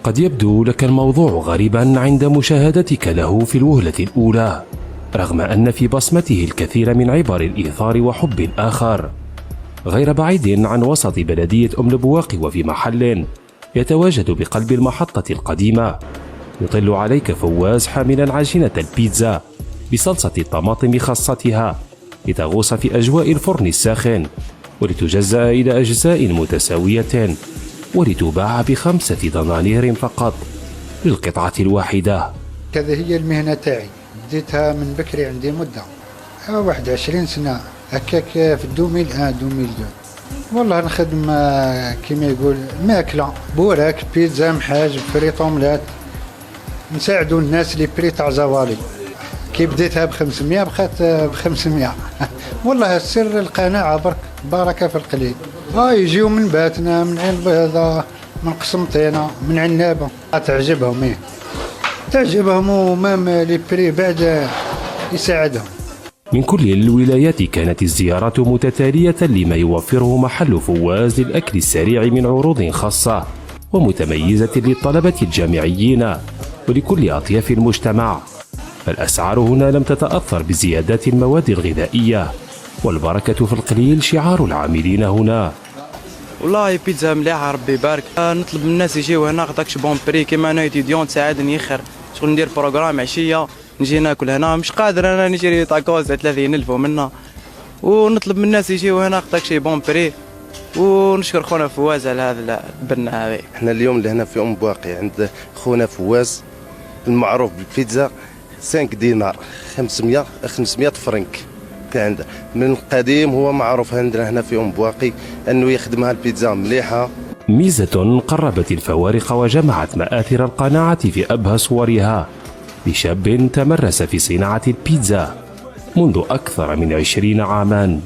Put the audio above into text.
قد يبدو لك الموضوع غريبا عند مشاهدتك له في الوهلة الأولى، رغم أن في بصمته الكثير من عبر الإيثار وحب الآخر، غير بعيد عن وسط بلدية أم البواق وفي محل يتواجد بقلب المحطة القديمة. يطل عليك فواز حاملا عجينة البيتزا بصلصة الطماطم خاصتها لتغوص في أجواء الفرن الساخن، ولتجزأ إلى أجزاء متساوية، ولتباع ب5 دنانير فقط للقطعة الواحدة. كذا هي المهنة تاعي، بديتها من بكري، عندي مدة 21 سنة هكاك في 2001 والله نخدم كما يقول ماكلة، بوراك، بيتزا، محاج، فريط اوملات، نساعدوا الناس اللي بري تاع زوالي. كي بديتها ب500 بقات ب500 والله سر القناعة برك، بركة في القليل. يجيو من باتنا، من عين البيضاء، من قسنطينة، من عنابة، تعجبهم تعجبهم، ومام لي بري بعد يساعدهم. من كل الولايات كانت الزيارات متتالية لما يوفره محل فواز للأكل السريع من عروض خاصة ومتميزة للطلبة الجامعيين ولكل أطياف المجتمع. فالأسعار هنا لم تتأثر بزيادات المواد الغذائية، والبركة في القليل شعار العاملين هنا. والله بيتزا مليحة ربي يبارك. نطلب من الناس يجيو هنا خاطرش بون بري، كيما انا ايتيديون تساعدني يخر شغل ندير بروغرام عشية نجي ناكل هنا، مش قادر انا نشري طاكوز 30,000 ومنها، ونطلب من الناس يجيو هنا خاطرش بون بري. ونشكر خونا فواز على هذا البنة هذه. احنا اليوم لهنا في ام بواقي عند خونا فواز المعروف بالبيتزا 5 دينار 500 فرنك. كان عنده من القديم، هو معروف عندنا هنا في ام بواقي انه يخدمها البيتزا مليحه. ميزة قربت الفوارق وجمعت مآثر القناعة في أبهى صورها لشاب تمرس في صناعة البيتزا منذ أكثر من 20 عاما.